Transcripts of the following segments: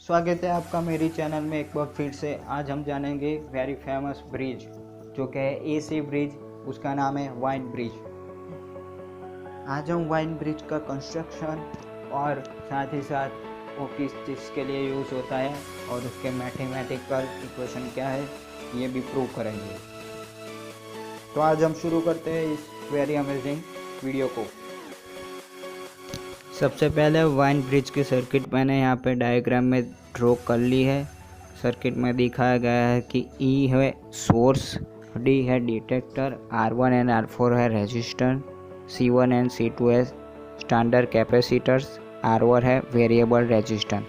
स्वागत है आपका मेरी चैनल में एक बार फिर से। आज हम जानेंगे वेरी फेमस ब्रिज जो कि है एसी ब्रिज, उसका नाम है वाइन ब्रिज। आज हम वाइन ब्रिज का कंस्ट्रक्शन और साथ ही साथ वो किस चीज़ के लिए यूज़ होता है और उसके मैथमेटिकल इक्वेशन क्या है ये भी प्रूव करेंगे। तो आज हम शुरू करते हैं इस वेरी अमेजिंग वीडियो को। सबसे पहले वाइन ब्रिज की सर्किट मैंने यहाँ पे डायग्राम में ड्रॉ कर ली है। सर्किट में दिखाया गया है कि E है सोर्स, D है डिटेक्टर, R1 एंड R4 है रेजिस्टर, C1 एंड C2 है स्टैंडर्ड कैपेसिटर्स, R1 है वेरिएबल रेजिस्टर।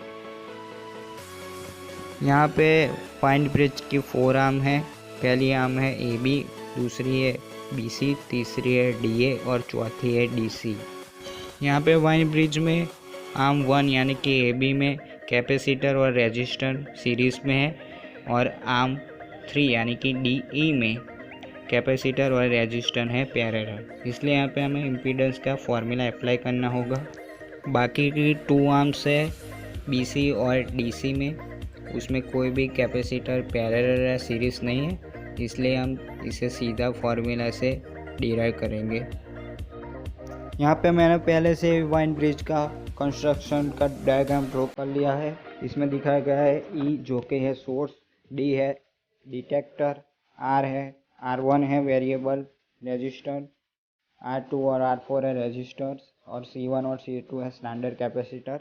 यहाँ पे वाइन ब्रिज की 4 आर्म है। पहली आर्म है AB, दूसरी है BC, तीसरी है DA और चौथी है DC। यहाँ पे वाइन ब्रिज में आर्म 1 यानी कि AB में कैपेसिटर और रेजिस्टर सीरीज में है और आर्म 3 यानी कि DE में कैपेसिटर और रेजिस्टर है पैरेलल। इसलिए यहाँ पे हमें इम्पीडेंस का फॉर्मूला अप्लाई करना होगा। बाकी की 2 आर्म्स है BC और DC में, उसमें कोई भी कैपेसिटर पैरेलल या सीरीज नहीं है, इसलिए हम इसे सीधा फॉर्मूला से डिराइव करेंगे। यहाँ पे मैंने पहले से वाइन ब्रिज का कंस्ट्रक्शन का डायग्राम ड्रॉ कर लिया है। इसमें दिखाया गया है E जो कि है सोर्स, D है डिटेक्टर, R है R1 है वेरिएबल रेजिस्टर, R2 और R4 है रेजिस्टर्स और C1 और C2 है standard capacitor.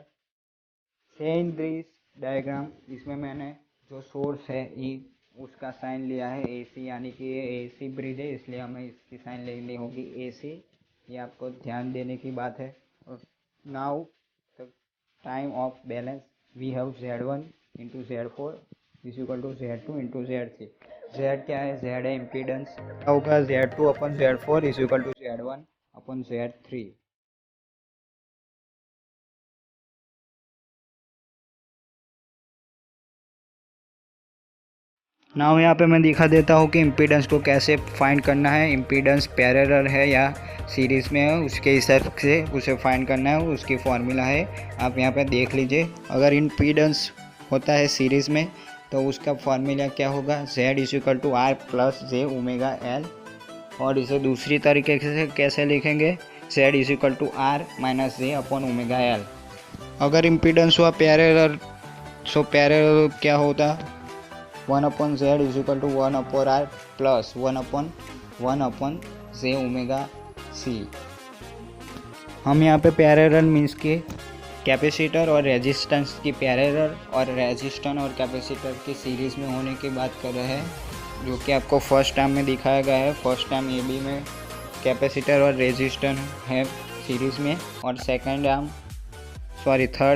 Same bridge diagram, इसमें मैंने जो सोर्स है E उसका साइन लिया है AC, यानी कि ये AC ब्रिज है, इसलिए हमें इसकी साइन लेनी होगी AC। ये आपको ध्यान देने की बात है। Now the time of balance we have Z1 into Z4 is equal to Z2 into Z3। Z क्या है? Z है इम्पीडेंस, क्या होगा? Z2 upon Z4 is equal to Z1 upon Z3। Now यहाँ पे मैं दिखा देता हूँ कि इम्पीडेंस को कैसे फाइंड करना है। इम्पीडेंस पैरेलल है या सीरीज़ में है, उसके हिसाब से उसे फाइंड करना है, उसकी फार्मूला है, आप यहाँ पे देख लीजिए। अगर इम्पीडेंस होता है सीरीज़ में तो उसका फार्मूला क्या होगा? Z is equal to R plus J omega L। और इसे दूसरी तरीके से कैसे लिखेंगे? Z is equal to R minus J upon omega L। अगर इम्पीडेंस हुआ पैरेलल, सो पैरेलल क्या होता? 1 upon Z is equal to 1 upon R plus 1 upon J omega C। हम यहाँ पे पैरेलल मीन्स के कैपेसिटर और रेजिस्टेंस की पैरेलल और रेजिस्टेंस और कैपेसिटर की सीरीज़ में होने की बात कर रहे हैं, जो कि आपको फर्स्ट टर्म में दिखाया गया है। फर्स्ट टर्म AB में कैपेसिटर और रेजिस्टेंस है सीरीज़ में और थर्ड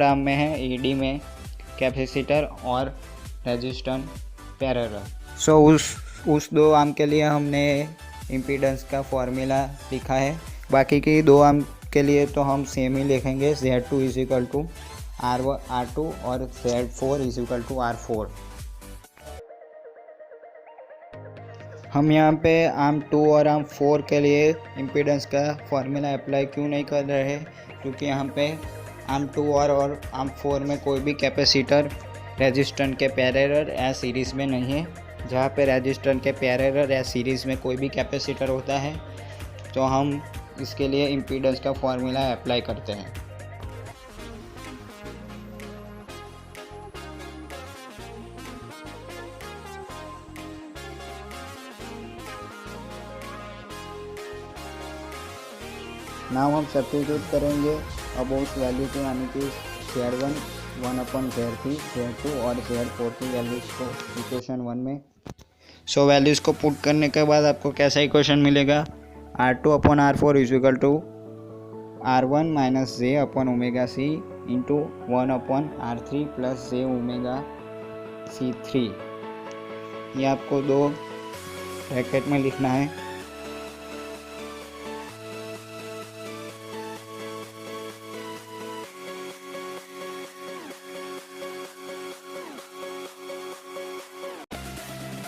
आर्म में है AD में कैपेसिटर और रेजिस्टेंस पैरेलल। सो उस 2 आर्म के लिए हमने इम्पीडेंस का फॉर्मूला लिखा है। बाकी की 2 आर्म के लिए तो हम सेम ही लिखेंगे, Z2 is equal to R2 और Z4 is equal to R4। हम यहाँ पे आर्म 2 और आर्म 4 के लिए इम्पीडेंस का फॉर्मूला अप्लाई क्यों नहीं कर रहे हैं? क्योंकि यहाँ पे आर्म 2 और आर्म 4 में कोई भी कैपेसिटर रेजिस्टेंस के पैरेलल या सीरीज़ में नहीं है। जहाँ पे रेजिस्टेंस के पैरेलल या सीरीज़ में कोई भी कैपेसिटर होता है तो हम इसके लिए इम्पीडेंस का फॉर्मूला अप्लाई करते हैं। नाउ हम सब्स्टिट्यूट करेंगे अबाउट वैल्यू को, यानी कि Z1 1 अपॉन Z3, Z2 और Z4 की वैल्यूज़ को इक्वेशन 1 में। सो वैल्यूज़ को पुट करने के बाद आपको कैसा इक्वेशन मिलेगा? R2 upon R4 is equal to R1 minus J upon omega C into 1 upon R3 plus J omega C3। ये आपको 2 ब्रैकेट में लिखना है।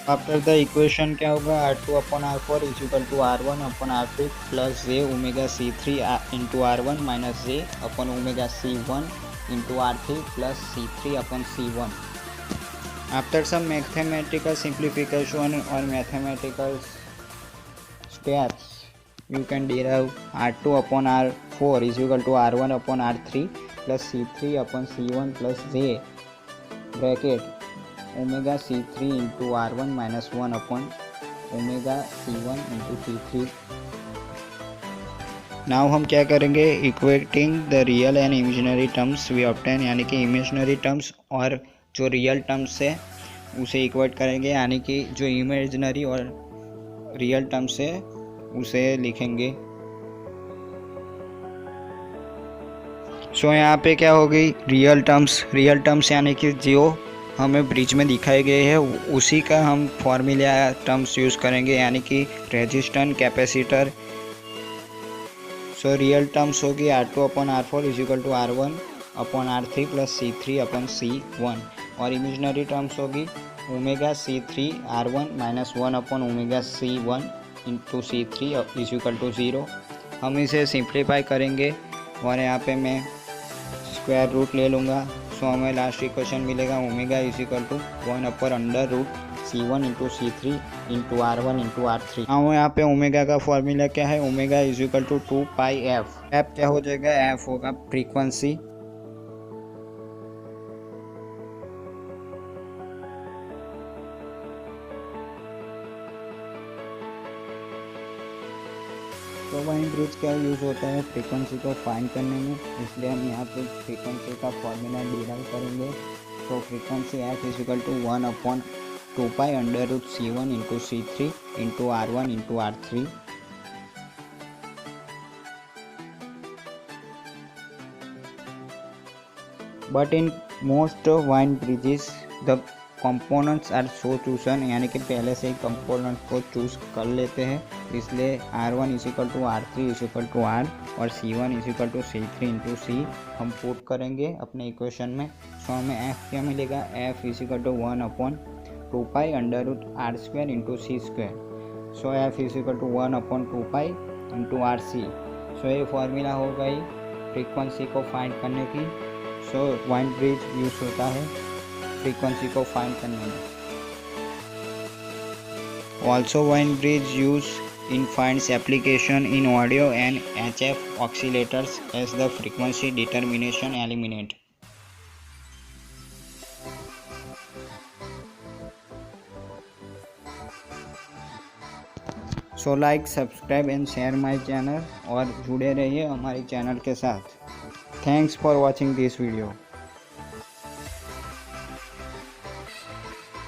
आफ्टर द इक्वेशन क्या होगा? R2 upon R4 is equal to R1 upon R3 plus J omega C3 into R1 minus J upon omega C1 into R3 plus C3 upon C1. After some mathematical simplification or mathematical steps, you can derive R2 upon R4 is equal to R1 upon R3 plus C3 upon C1 plus J bracket omega C3 into R1 minus 1 upon omega C1 into C3. Now हम क्या करेंगे, equating the real and imaginary terms we obtain, यानी कि imaginary terms और जो real terms है उसे equate करेंगे, यानी कि जो इमेजिनरी और रियल टर्म्स है उसे लिखेंगे। सो यहाँ पे क्या हो गई, रियल टर्म्स यानी कि जो हमें ब्रिज में दिखाए गए हैं उसी का हम फॉर्मूला टर्म्स यूज़ करेंगे, यानी कि resistance, capacitor. So real terms होगी R2 upon R4 is equal to R1 upon R3 plus C3 upon C1, और इमेजिनरी टर्म्स होगी omega C3 R1 minus 1 upon omega C1 into C3 is equal to 0। हम इसे simplify करेंगे और यहाँ पे मैं स्क्वायर रूट ले लूँगा। सो हमें लास्ट इक्वेशन मिलेगा omega is equal to 1 upon under root C1 into C3 into R1 into R3। हाँ, यहाँ पे ओमेगा का फॉर्मूला क्या है, omega is equal to 2 pi F. F क्या हो जाएगा, एफ होगा फ्रीक्वेंसी। तो वाइन ब्रिज का यूज़ होता है फ्रीक्वेंसी को फाइंड करने में, इसलिए हम यहाँ पे फ्रीक्वेंसी का फॉर्मूला डिराइव करेंगे। तो frequency F is equal to 1 upon 2 pi under root C1 into C3 into R1 into R3। But in most Wien bridges the components are so chosen, यानी कि पहले से ही कंपोनेंट को चूज कर लेते हैं, इसलिए R1 is equal to R3 is equal to R और C1 is equal to C3 into C हम पुट करेंगे अपने इक्वेशन में। सो हमें F क्या मिलेगा, F is equal to 1 upon 2 pi under root R square into C square. So F is equal to 1 upon 2 pi into RC। So ये formula हो गई फ्रीक्वेंसी को फाइंड करने की। सो वाइन ब्रिज यूज होता है फ्रीक्वेंसी को फाइंड करने में। Also wine bridge use in finds application in audio and HF oscillators as the frequency determination eliminate. So like, subscribe and share my channel और जुड़े रहिए हमारे चैनल के साथ। Thanks for watching this video.